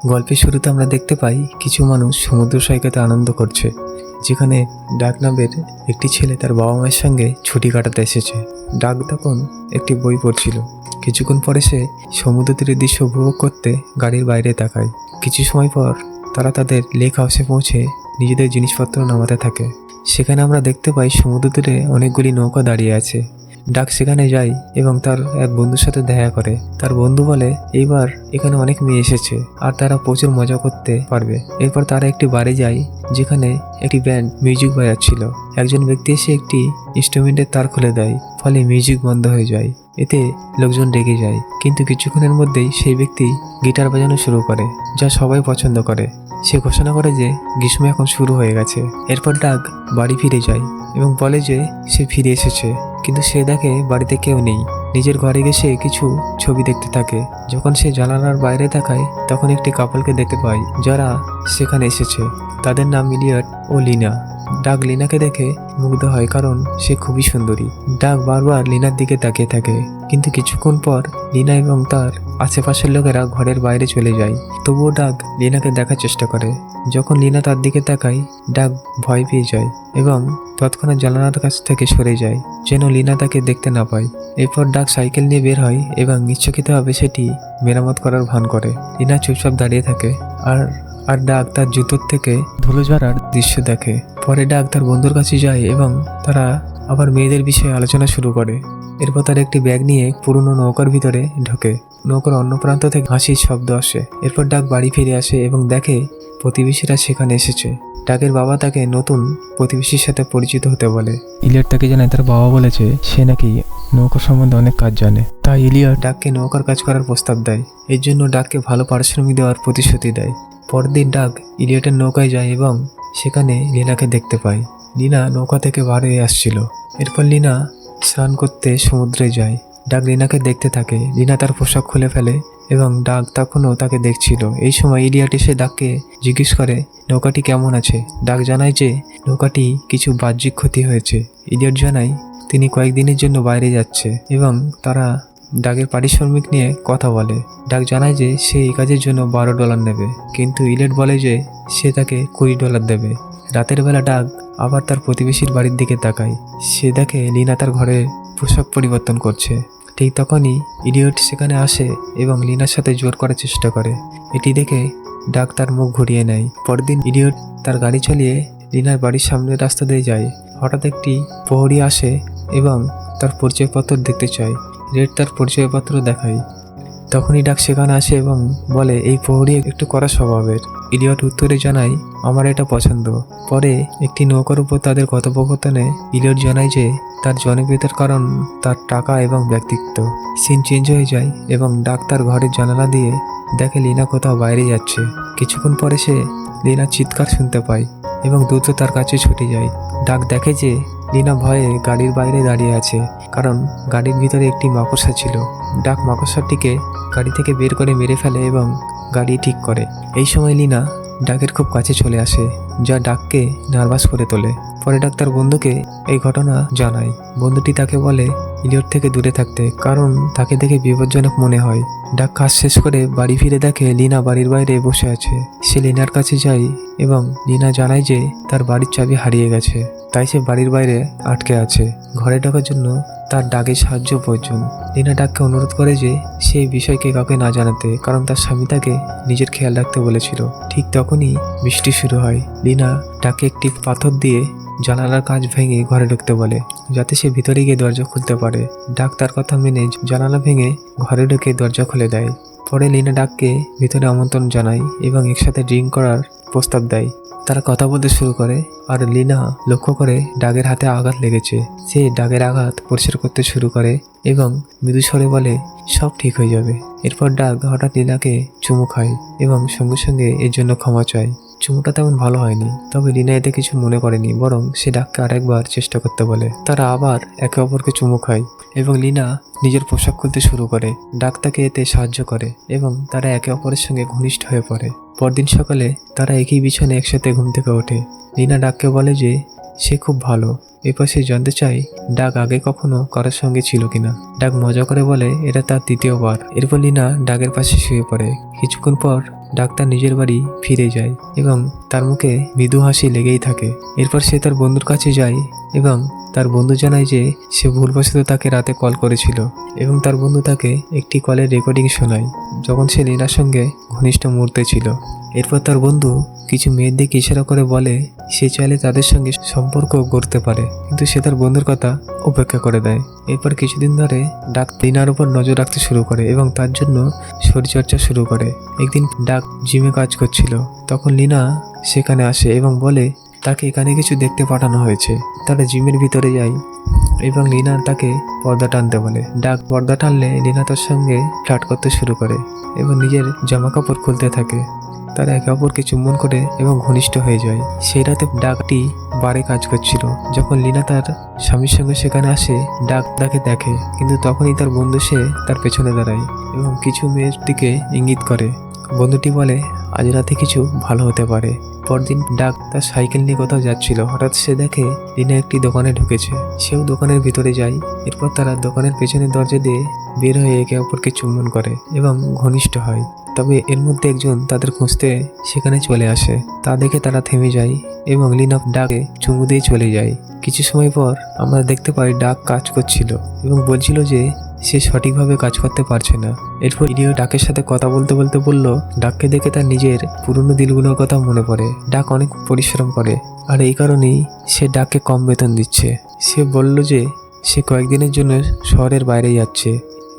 গল্পের শুরুতে আমরা দেখতে পাই কিছু মানুষ সমুদ্র সৈকতে আনন্দ করছে, যেখানে ডাক নামের একটি ছেলে তার বাবা মায়ের সঙ্গে ছুটি কাটাতে এসেছে। ডাক তখন একটি বই পড়ছিল। কিছুক্ষণ পরে সে সমুদ্র তীরের দৃশ্য উপভোগ করতে গাড়ির বাইরে তাকায়। কিছু সময় পর তারা তাদের লেক হাউসে পৌঁছে নিজেদের জিনিসপত্র নামাতে থাকে। সেখানে আমরা দেখতে পাই সমুদ্র তীরে অনেকগুলি নৌকা দাঁড়িয়ে আছে। ডাক সেখানে যায় এবং তার এক বন্ধুর সাথে দেখা করে। তার বন্ধু বলে এইবার এখানে অনেক মেয়ে এসেছে আর তারা প্রচুর মজা করতে পারবে। এরপর তারা একটি বাড়ি যায় যেখানে একটি ব্যান্ড মিউজিক বাজাচ্ছিল। একজন ব্যক্তি এসে একটি ইনস্ট্রুমেন্টের তার খুলে দেয়, ফলে মিউজিক বন্ধ হয়ে যায়। এতে লোকজন রেগে যায়, কিন্তু কিছুক্ষণের মধ্যেই সেই ব্যক্তি গিটার বাজানো শুরু করে, যা সবাই পছন্দ করে। সে ঘোষণা করে যে গ্রীষ্ম এখন শুরু হয়ে গেছে। এরপর ডাক বাড়ি ফিরে যায় এবং বলে যে সে ফিরে এসেছে, কিন্তু সে দেখে বাড়িতে কেউ নেই। নিজের ঘরে গিয়ে সে কিছু ছবি দেখতে থাকে। যখন সে জানালার বাইরে তাকায় তখন একটি কাপলকে দেখতে পায় যারা সেখানে এসেছে। তাদের নাম ইলিয়ট ও লিনা। ডাক লিনাকে দেখে মুগ্ধ হয়, কারণ সে খুবই সুন্দরী। ডাক বারবার লিনার দিকে তাকিয়ে থাকে, কিন্তু কিছুক্ষণ পর লিনা এবং তার আশেপাশের লোকেরা ঘরের বাইরে চলে যায়। তবুও ডাক লিনাকে দেখার চেষ্টা করে। যখন লিনা তার দিকে তাকায়, ডাক ভয় পেয়ে যায় এবং তৎক্ষণাৎ জানালার কাছ থেকে সরে যায়, যেন লিনা তাকে দেখতে না পায়। এরপর ডাক সাইকেল নিয়ে বের হয় এবং ইচ্ছাকৃতভাবে সেটি মেরামত করার ভান করে। লিনা চুপচাপ দাঁড়িয়ে থাকে আর ডাক তার জুতোর থেকে ধুলো ঝরার দৃশ্য দেখে। পরে ডাক তার বন্ধুর কাছে যায় এবং তারা আবার মেয়েদের বিষয়ে আলোচনা শুরু করে। এরপর তার একটি ব্যাগ নিয়ে পুরনো নৌকার ভিতরে ঢোকে। নৌকার অন্য প্রান্ত থেকে হাসির শব্দ আসে। এরপর ডাক বাড়ি ফিরে আসে এবং দেখে প্রতিবেশীরা সেখানে এসেছে। ডাকের বাবা তাকে নতুন প্রতিবেশীর সাথে পরিচিত হতে বলে। ইলিয়ট তাকে জানায় তার বাবা বলেছে সে নাকি নৌকা সম্বন্ধে অনেক কাজ জানে। তাই ইলিয়ট ডাককে নৌকার কাজ করার প্রস্তাব দেয়। এর জন্য ডাককে ভালো পারিশ্রমিক দেওয়ার প্রতিশ্রুতি দেয়। পরের দিন ডাক ইলিয়টের নৌকায় যায় এবং সেখানে লিনাকে দেখতে পায়। লিনা নৌকা থেকে বার হয়ে আসছিল। এরপর লিনা স্নান করতে সমুদ্রে যায়। ডাক লিনাকে দেখতে থাকে। লিনা তার পোশাক খুলে ফেলে এবং ডাক তখনও তাকে দেখছিল। এই সময় ইলিয়ট এসে ডাককে জিজ্ঞেস করে নৌকাটি কেমন আছে। ডাক জানায় যে নৌকাটি কিছু বাহ্যিক ক্ষতি হয়েছে। ইলিয়ট জানায় তিনি কয়েকদিনের জন্য বাইরে যাচ্ছে এবং তারা ডাকের পারিশ্রমিক নিয়ে কথা বলে। ডাক জানায় যে সে এই কাজের জন্য $12 নেবে, কিন্তু ইলিয়ট বলে যে সে তাকে $20 দেবে। রাতের বেলা ডাক আবার তার প্রতিবেশীর বাড়ির দিকে তাকায়। সে দেখে লিনা তার ঘরে পোশাক পরিবর্তন করছে। ঠিক তখনই ইলিয়ট সেখানে আসে এবং লিনার সাথে জোর করার চেষ্টা করে। এটি দেখে ডাক তার মুখ ঘুরিয়ে নেয়। পরের দিন ইলিয়ট তার গাড়ি চালিয়ে লিনার বাড়ির সামনের রাস্তা দিয়ে যায়। হঠাৎ একটি প্রহরী আসে এবং তার পরিচয়পত্র দেখতে চায়। রেড তার পরিচয়পত্র দেখায়। তখনই ডাক সেখানে আসে এবং বলে এই প্রহরী একটু কড়া স্বভাবের। ইলিয়ট উত্তরে জানায় আমার এটা পছন্দ। পরে একটি নৌকার উপর তাদের কথোপকথনে ইলিয়ট জানায় যে তার জনপ্রিয়তার কারণ তার টাকা এবং ব্যক্তিত্ব। সিন চেঞ্জ হয়ে যায় এবং ডাক তার ঘরের জানালা দিয়ে দেখে লিনা কোথাও বাইরে যাচ্ছে। কিছুক্ষণ পরে সে লিনার চিৎকার শুনতে পায় এবং দ্রুত তার কাছে ছুটে যায়। ডাক দেখে যে লিনা ভয়ে গাড়ির বাইরে দাঁড়িয়ে আছে, কারণ গাড়ির ভিতরে একটি মাকড়সা ছিল। ডাক মাকড়সাটিকে গাড়ি থেকে বের করে মেরে ফেলে এবং গাড়ি ঠিক করে। এই সময় লিনা ডাকের খুব কাছে চলে আসে, যা ডাককে নার্ভাস করে তোলে। পরে ডাক তার বন্ধুকে এই ঘটনা জানায়। বন্ধুটি তাকে বলে ইলিয়ট থেকে দূরে থাকতে, কারণ তাকে দেখে বিপজ্জনক মনে হয়। ডাক কাজ শেষ করে বাড়ি ফিরে দেখে লিনা বাড়ির বাইরে বসে আছে। সে লিনার কাছে যায় এবং লিনা জানায় যে তার বাড়ির চাবি হারিয়ে গেছে, তাই সে বাড়ির বাইরে আটকে আছে। ঘরে ঢোকার জন্য তার ডাকের সাহায্য প্রয়োজন। লিনা ডাককে অনুরোধ করে যে সে এই বিষয়কে কাউকে না জানাতে, কারণ তার স্বামী তাকে নিজের খেয়াল রাখতে বলেছিল। ঠিক তখনই বৃষ্টি শুরু হয়। লিনা ডাককে একটি পাথর দিয়ে জানালার কাঁচ ভেঙে ঘরে ঢুকতে বলে, যাতে সে ভিতরে গিয়ে দরজা খুলতে পারে। ডাক তার কথা মেনে জানালা ভেঙে ঘরে ঢুকে দরজা খুলে দেয়। পরে লিনা ডাককে ভিতরে আমন্ত্রণ জানায় এবং একসাথে ড্রিঙ্ক করার প্রস্তাব দেয়। তারা কথা বলতে শুরু করে আর লিনা লক্ষ্য করে ডাকের হাতে আঘাত লেগেছে। সে ডাকের আঘাত পরিষ্কার করতে শুরু করে এবং মৃদু স্বরে বলে সব ঠিক হয়ে যাবে। এরপর ডাক হঠাৎ লিনাকে চুমু খায় এবং সঙ্গে সঙ্গে এর জন্য ক্ষমা চায়। চুমুটা তেমন ভালো হয়নি, তবে লিনা এতে কিছু মনে করেনি, বরং সে ডাককে আরেকবার চেষ্টা করতে বলে। তারা আবার একে অপরকে চুমু খায় এবং লিনা নিজের পোশাক খুলতে শুরু করে। ডাক তাকে এতে সাহায্য করে এবং তারা একে অপরের সঙ্গে ঘনিষ্ঠ হয়ে পড়ে। পরদিন সকালে তারা একই বিছানে একসাথে ঘুম থেকে ওঠে। লিনা ডাককে বলে যে সে খুব ভালো। এরপর সে জানতে চায় ডাক আগে কখনো কারোর সঙ্গে ছিল কিনা। ডাক মজা করে বলে এটা তার দ্বিতীয়বার। এরপর লিনা ডাকের পাশে শুয়ে পড়ে, কিছুক্ষণ পর ডাক্তার নিজের বাড়ি ফিরে যায় এবং তার মুখে মৃদু হাসি লেগেই থাকে। এরপর সে তার বন্ধুর কাছে যায় এবং তার বন্ধু জানায় যে সে ভুলবশত তাকে রাতে কল করেছিল এবং তার বন্ধু তাকে একটি কলের রেকর্ডিং শোনায় যখন সে লীনার সঙ্গে ঘনিষ্ঠ মুহূর্তে ছিল। এরপর তার বন্ধু কিছু মেয়ের দিকে ইশারা করে বলে সে চাইলে তাদের সঙ্গে সম্পর্ক গড়তে পারে, কিন্তু সে তার বন্ধুর কথা উপেক্ষা করে দেয়। এরপর কিছুদিন ধরে ডাক লীনার উপর নজর রাখতে শুরু করে এবং তার জন্য শরীরচর্চা শুরু করে। একদিন ডাক জিমে কাজ করছিল, তখন লীনা সেখানে আসে এবং বলে তাকে এখানে কিছু দেখতে পাঠানো হয়েছে। তারা জিমের ভিতরে যায় এবং লীনা তাকে পর্দা টানতে বলে। ডাক পর্দা টানলে লীনা তার সঙ্গে ফ্লার্ট করতে শুরু করে এবং নিজের জামা কাপড় খুলতে থাকে। তারা একে অপরকে চুম্বন করে এবং ঘনিষ্ঠ হয়ে যায়। সেই রাতে ডাকটি বারে কাজ করছিল। যখন লীনা তার স্বামীর সঙ্গে সেখানে আসে, ডাক তাকে দেখে, কিন্তু তখনই তার বন্ধু সে তার পেছনে দাঁড়ায় এবং কিছু মেয়ের দিকে ইঙ্গিত করে। বন্ধুটি বলে আজ রাতে কিছু ভালো হতে পারে। পরদিন ডাক তার সাইকেল নিয়ে কোথাও যাচ্ছিল। হঠাৎ সে দেখে লীনা একটি দোকানে ঢুকেছে। সেও দোকানের ভিতরে যায়। এরপর তারা দোকানের পেছনের দরজা দিয়ে বের হয়ে একে অপরকে চুম্বন করে এবং ঘনিষ্ঠ হয়। তবে এর মধ্যে একজন তাদের খুঁজতে সেখানে চলে আসে। তা দেখে তারা থেমে যায় এবং লীনা ডাকে চুমু দিয়ে চলে যায়। কিছু সময় পর আমরা দেখতে পাই ডাক কাজ করছিল এবং বলছিল যে সে সঠিকভাবে কাজ করতে পারছে না। এরপর ইডিও ডাকের সাথে কথা বলতে বলতে বলল ডাককে দেখে তার নিজের পুরনো দিনগুলোর কথা মনে পড়ে। ডাক অনেক পরিশ্রম করে আর এই কারণেই সে ডাককে কম বেতন দিচ্ছে। সে বলল যে সে কয়েকদিনের জন্য শহরের বাইরে যাচ্ছে।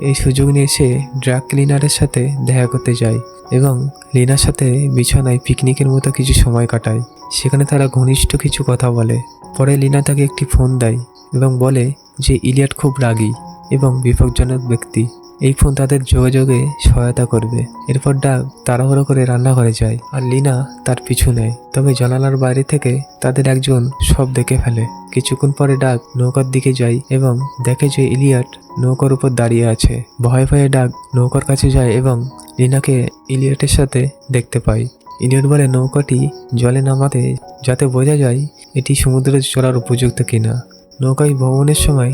এই সুযোগ নিয়ে সে ড্রাগ ক্লিনারের সাথে দেখা করতে যায় এবং লীনার সাথে বিছানায় পিকনিকের মতো কিছু সময় কাটায়। সেখানে তারা ঘনিষ্ঠ কিছু কথা বলে। পরে লীনা তাকে একটি ফোন দেয় এবং বলে যে ইলিয়াট খুব রাগী এবং বিপজ্জনক ব্যক্তি। এই ফোন তাদের যোগাযোগে সহায়তা করবে। এরপর ডাক তাড়াহুড়ো করে রান্নাঘরে যায় আর লীনা তার পিছু নেয়। তবে জানালার বাইরে থেকে তাদের একজন সব দেখে ফেলে। কিছুক্ষণ পরে ডাক নৌকার দিকে যায় এবং দেখে যে ইলিয়াট নৌকার উপর দাঁড়িয়ে আছে। ভয়ে ভয়ে ডাক নৌকার কাছে যায় এবং লীনাকে ইলিয়াটের সাথে দেখতে পায়। ইলিয়ট বলে নৌকাটি জলে নামাতে যাতে বোঝা যায় এটি সমুদ্রে চলার উপযুক্ত কিনা। নৌকায় ভ্রমণের সময়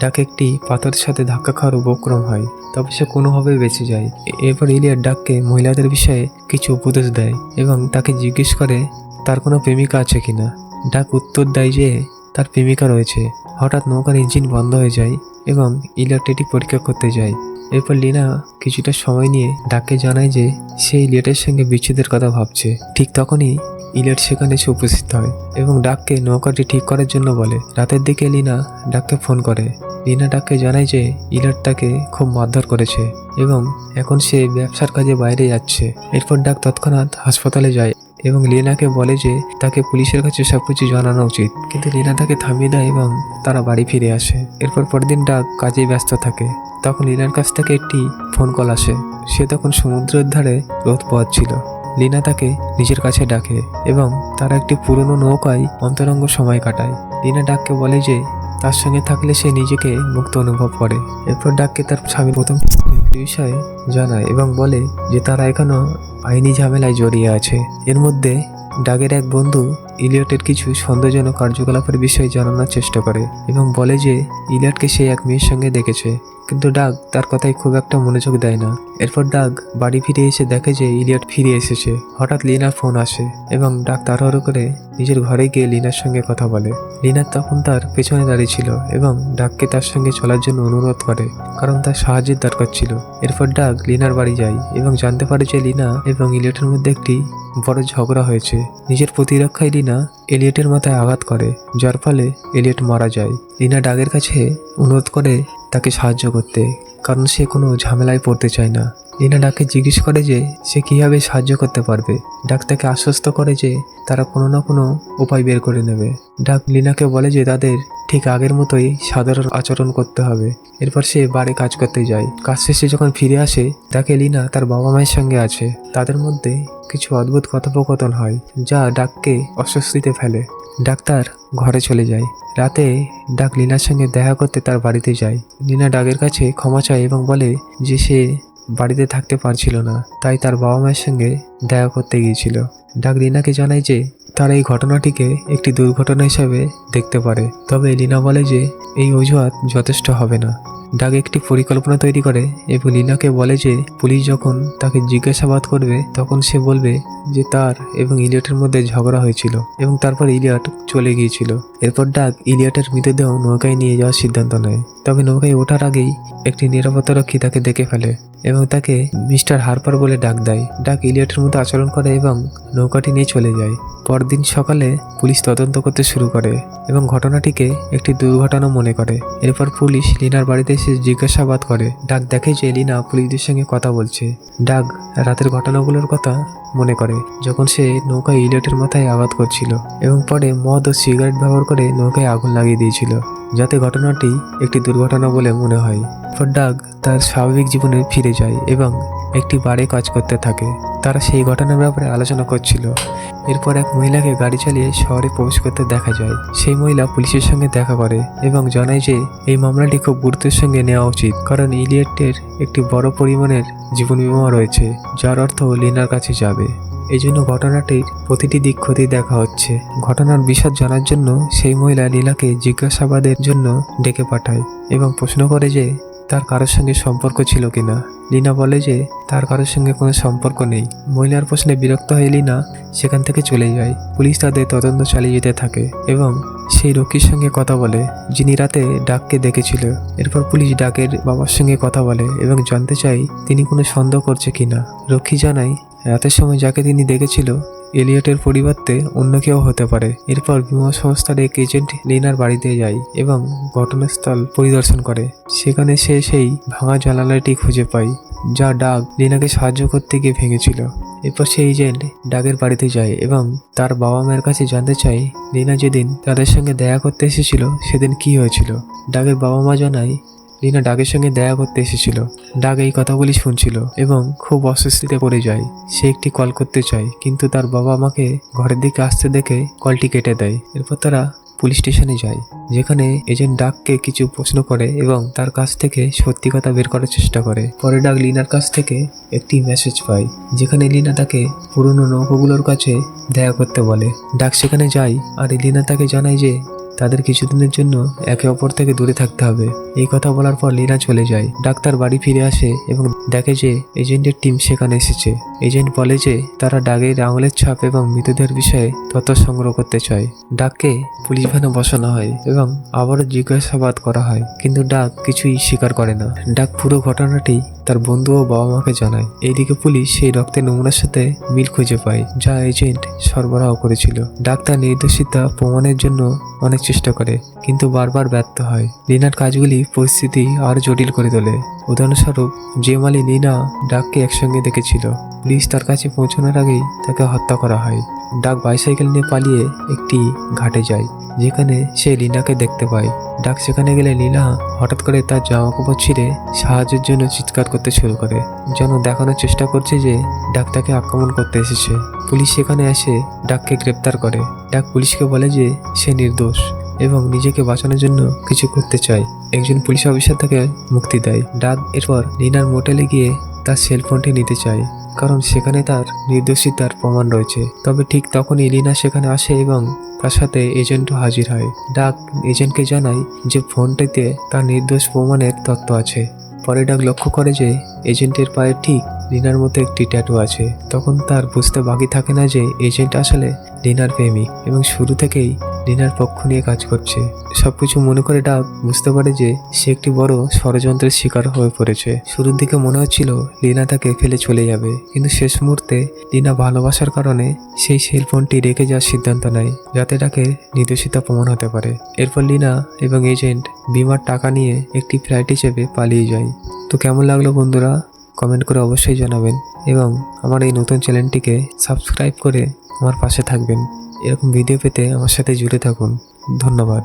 ডাক একটি পাথরের সাথে ধাক্কা খাওয়ার উপক্রম হয়, তবে সে কোনোভাবে বেঁচে যায়। এরপর ইলিয়ট ডাককে মহিলাদের বিষয়ে কিছু উপদেশ দেয় এবং তাকে জিজ্ঞেস করে তার কোনো প্রেমিকা আছে কিনা। ডাক উত্তর দেয় যে তার প্রেমিকা রয়েছে। হঠাৎ নৌকার ইঞ্জিন বন্ধ হয়ে যায় এবং ইলিয়ট এটি পরীক্ষা করতে যায়। এরপর লীনা কিছুটা সময় নিয়ে ডাককে জানায় যে সে ইলিয়টের সঙ্গে বিচ্ছেদের কথা ভাবছে। ঠিক তখনই ইলিয়ট সেখানে এসে উপস্থিত হয় এবং ডাককে নৌকাটি ঠিক করার জন্য বলে। রাতের দিকে লীনা ডাককে ফোন করে। লীনা ডাককে জানায় যে ইলিয়ট তাকে খুব মারধর করেছে এবং এখন সে ব্যবসার কাজে বাইরে যাচ্ছে। এরপর ডাক তৎক্ষণাৎ হাসপাতালে যায় এবং লীনাকে বলে যে তাকে পুলিশের কাছে সবকিছু জানানো উচিত, কিন্তু লীনা তাকে থামিয়ে দেয় এবং তারা বাড়ি ফিরে আসে। এরপর পরের দিন ডাক কাজে ব্যস্ত থাকে। তখন লীনার কাছ থেকে একটি ফোন কল আসে। সে তখন সমুদ্রের ধারে রোদ পোহাচ্ছিল। লীনা তাকে নিজের কাছে ডাকে এবং তারা একটি পুরনো নৌকায় অন্তরঙ্গ সময় কাটায়। লীনা ডাককে বলে যে তার সঙ্গে থাকলে সে নিজেকে মুক্ত অনুভব করে। এরপর ডাককে তার স্বামী প্রথম বিষয়ে জানায় এবং বলে যে তারা এখনো আইনি ঝামেলায় জড়িয়ে আছে। এর মধ্যে ডাকের এক বন্ধু ইলিয়টের কিছু সন্দেহজনক কার্যকলাপের বিষয়ে জানানোর চেষ্টা করে এবং বলে যে ইলিয়টকে সে এক মেয়ের সঙ্গে দেখেছে, কিন্তু ডাক তার কথায় খুব একটা মনোযোগ দেয় না। এরপর ডাক বাড়ি ফিরে এসে দেখে যে ইলিয়ট ফিরে এসেছে। হঠাৎ লীনার ফোন আসে এবং ডাক তাড়াহুড়ো করে নিজের ঘরে গিয়ে লীনার সঙ্গে কথা বলে। লীনা তখন তার পেছনে দাঁড়িয়ে ছিল এবং ডাককে তার সঙ্গে চলার জন্য অনুরোধ করে, কারণ তার সাহায্যের দরকার ছিল। এরপর ডাক লীনার বাড়ি যায় এবং জানতে পারে যে লীনা এবং ইলিয়টের মধ্যে একটি বড় ঝগড়া হয়েছে। নিজের প্রতিরক্ষায় লীনা এলিয়টের মাথায় আঘাত করে, যার ফলে এলিয়ট মারা যায়। লীনা ডাকের কাছে অনুরোধ করে তাকে সাহায্য করতে, কারণ সে কোনো ঝামেলায় পড়তে চায় না। লীনা ডাককে জিজ্ঞেস করে যে সে কীভাবে সাহায্য করতে পারবে। ডাক তাকে আশ্বস্ত করে যে তারা কোনো না কোনো উপায় বের করে নেবে। ডাক লীনাকে বলে যে তাদের ঠিক আগের মতোই সাধারণ আচরণ করতে হবে। এরপর সে বাড়ি কাজ করতে যায়। কাজ শেষে যখন ফিরে আসে তাকে লীনা তার বাবা মায়ের সঙ্গে আছে। তাদের মধ্যে কিছু অদ্ভুত কথোপকথন হয় যা ডাককে অস্বস্তিতে ফেলে। ডাক্তার ঘরে চলে যায়। রাতে ডাক লীনার সঙ্গে দেখা করতে তার বাড়িতে যায়। লীনা ডাকের কাছে ক্ষমা চায় এবং বলে যে সে বাড়িতে থাকতে পারছিল না, তাই তার বাবা মায়ের সঙ্গে দেখা করতে গিয়েছিল। ডাক লীনাকে জানায় যে তারা এই ঘটনাটিকে একটি দুর্ঘটনা হিসাবে দেখতে পারে, তবে লীনা বলে যে এই অজুহাত যথেষ্ট হবে না। ডাক একটি পরিকল্পনা তৈরি করে এবং লিনাকে বলে যে পুলিশ যখন তাকে জিজ্ঞাসাবাদ করবে তখন সে বলবে যে তার এবং ইলিয়টের মধ্যে ঝগড়া হয়েছিল এবং তারপর ইলিয়ট চলে গিয়েছিল। এরপর ডাক ইলিয়টের মৃতদেহ নৌকায় নিয়ে যাওয়ার সিদ্ধান্ত নেয়। তবে নৌকায় ওঠার আগেই একটি নিরাপত্তারক্ষী তাকে দেখে ফেলে এবং তাকে মিস্টার হারপার বলে ডাক দেয়। ডাক ইলিয়টের মতো আচরণ করে এবং নৌকাটি নিয়ে চলে যায়। পরদিন সকালে পুলিশ তদন্ত করতে শুরু করে এবং ঘটনাটিকে একটি দুর্ঘটনা মনে করে। এরপর পুলিশ লিনার বাড়িতে এসে জিজ্ঞাসাবাদ করে। ডাক দেখে যে লিনা পুলিশদের সঙ্গে কথা বলছে। ডাক রাতের ঘটনাগুলোর কথা মনে করে যখন সে নৌকায় ইলিয়টের মাথায় আঘাত করছিল এবং পরে মদ ও সিগারেট ব্যবহার করে নৌকায় আগুন লাগিয়ে দিয়েছিল, যাতে ঘটনাটি একটি দুর্ঘটনা বলে মনে হয়। এরপর ডাক তার স্বাভাবিক জীবনে ফিরে যায় এবং একটি বারে কাজ করতে থাকে। তারা সেই ঘটনার ব্যাপারে আলোচনা করছিল। এরপর এক মহিলাকে গাড়ি চালিয়ে শহরে প্রবেশ করতে দেখা যায়। সেই মহিলা পুলিশের সঙ্গে দেখা করে এবং জানায় যে এই মামলাটি খুব গুরুত্বের সঙ্গে নেওয়া উচিত, কারণ ইলিয়টের একটি বড় পরিমাণের জীবন বিমা রয়েছে, যার অর্থ লিনার কাছে যাবে। এই জন্য ঘটনাটির প্রতিটি দিক খতিয়ে দেখা হচ্ছে। ঘটনার বিশদ জানার জন্য সেই মহিলা লীলাকে জিজ্ঞাসাবাদের জন্য ডেকে পাঠায় এবং প্রশ্ন করে যে তার কারোর সঙ্গে সম্পর্ক ছিল কিনা। লিনা বলে যে তার কারোর সঙ্গে কোনো সম্পর্ক নেই। মহিলার প্রশ্নে বিরক্ত হয়ে লিনা সেখান থেকে চলে যায়। পুলিশ তাদের তদন্ত চালিয়ে যেতে থাকে এবং সেই রক্ষীর সঙ্গে কথা বলে যিনি রাতে ডাককে দেখেছিল। এরপর পুলিশ ডাকের বাবার সঙ্গে কথা বলে এবং জানতে চায় তিনি কোনো সন্দেহ করছে কিনা। রক্ষী জানায় রাতের সময় যাকে তিনি দেখেছিল এলিয়টের পরিবর্তে অন্য কেউ হতে পারে। এরপর বিমা সংস্থার এক এজেন্ট লিনার বাড়িতে যায় এবং ঘটনাস্থল পরিদর্শন করে। সেখানে সে সেই ভাঙা জানালাটি খুঁজে পায় যা ডাক লিনাকে সাহায্য করতে গিয়ে ভেঙেছিল। এরপর সেই এজেন্ট ডাকের বাড়িতে যায় এবং তার বাবা মায়ের কাছে জানতে চায় লিনা যেদিন তাদের সঙ্গে দেখা করতে এসেছিল সেদিন কি হয়েছিল। ডাকের বাবা মা জানায় লিনা ডাকের সঙ্গে দেখা করতে এসেছিল। ডাক এই কথাগুলি শুনছিল এবং খুব অস্বস্তিতে পড়ে যায়। সে একটি কল করতে চায়, কিন্তু তার বাবা মাকে ঘরের দিকে আসতে দেখে কলটি কেটে দেয়। এরপর তারা পুলিশ স্টেশনে যায়, যেখানে এজেন্ট ডাককে কিছু প্রশ্ন করে এবং তার কাছ থেকে সত্যি কথা বের করার চেষ্টা করে। পরে ডাক লিনার কাছ থেকে একটি মেসেজ পায়, যেখানে লিনা তাকে পুরনো নৌকাগুলোর কাছে দেখা করতে বলে। ডাক সেখানে যায় আর লিনা তাকে জানায় যে তাদের কিছুদিনের জন্য একে অপর থেকে দূরে থাকতে হবে। এই কথা বলার পর লিনা চলে যায়। ডাক্তার বাড়ি ফিরে আসে এবং দেখে যে এজেন্টের টিম সেখানে এসেছে। এজেন্ট বলে যে তারা ডাকের আঙুলের ছাপ এবং মৃতদেহের বিষয়ে তথ্য সংগ্রহ করতে চায়। ডাককে পুলিশ ভ্যানে বসানো হয় এবং আবারও জিজ্ঞাসাবাদ করা হয়, কিন্তু ডাক কিছুই স্বীকার করে না। ডাক পুরো ঘটনাটি তার বন্ধু ও বাবা মাকে জানায়। এইদিকে পুলিশ সেই রক্তের নমুনার সাথে মিল খুঁজে পায় যা এজেন্ট সরবরাহ করেছিল। ডাক তার নির্দোষিতা প্রমাণের জন্য অনেক চেষ্টা করে, কিন্তু বারবার ব্যর্থ হয়। লিনার কাজগুলি পরিস্থিতি আরো জটিল করে তোলে। উদাহরণস্বরূপ, যে মালি লিনা ডাককে একসঙ্গে দেখেছিল, পুলিশ তার কাছে পৌঁছানোর আগেই তাকে হত্যা করা হয়। ডাক বাইসাইকেল নিয়ে পালিয়ে একটি ঘাটে যায়, যেখানে সে লিনাকে দেখতে পায়। ডাক সেখানে গেলে লিনা হঠাৎ করে তার জামা কাপড় ছিঁড়ে সাহায্যের জন্য চিৎকার করতে শুরু করে, যেন দেখানোর চেষ্টা করছে যে ডাক তাকে আক্রমণ করতে এসেছে। পুলিশ সেখানে এসে ডাককে গ্রেপ্তার করে। ডাক পুলিশকে বলে যে সে নির্দোষ এবং নিজেকে বাঁচানোর জন্য কিছু করতে চায়। একজন পুলিশ অফিসার তাকে মুক্তি দেয়। ডাক এরপর লিনার মোটেলে গিয়ে তার সেলফোনটি নিতে চায়, কারণ সেখানে তার নির্দোষিতার প্রমাণ রয়েছে। তবে ঠিক তখনই লিনা সেখানে আসে এবং তার সাথে এজেন্টও হাজির হয়। ডাক এজেন্টকে জানায় যে ফোনটিতে তার নির্দোষ প্রমাণের তথ্য আছে। পরে ডাক লক্ষ্য করে যে এজেন্টের পায়ে ঠিক লিনার মতো একটি ট্যাটু আছে। তখন তার বুঝতে বাকি থাকে না যে এজেন্ট আসলে লিনার প্রেমিক এবং শুরু থেকেই লিনার পক্ষ নিয়ে কাজ করছে। সবকিছু মনে করে ডাক বুঝতে পারে যে সে একটি বড় ষড়যন্ত্রের শিকার হয়ে পড়েছে। শুরুর দিকে মনে হচ্ছিল লিনা তাকে ফেলে চলে যাবে, কিন্তু শেষ মুহূর্তে লিনা ভালোবাসার কারণে সেই সেলফোনটি রেখে যাওয়ার সিদ্ধান্ত নেয়, যাতে তাকে নির্দোষিতা প্রমাণ হতে পারে। এরপর লিনা এবং এজেন্ট বিমার টাকা নিয়ে একটি ফ্লাইটে চেপে পালিয়ে যায়। তো কেমন লাগলো বন্ধুরা, কমেন্ট করে অবশ্যই জানাবেন এবং আমার এই নতুন চ্যানেলটিকে সাবস্ক্রাইব করে আমার পাশে থাকবেন। এরকম ভিডিও পেতে আমার সাথে জুড়ে থাকুন। ধন্যবাদ।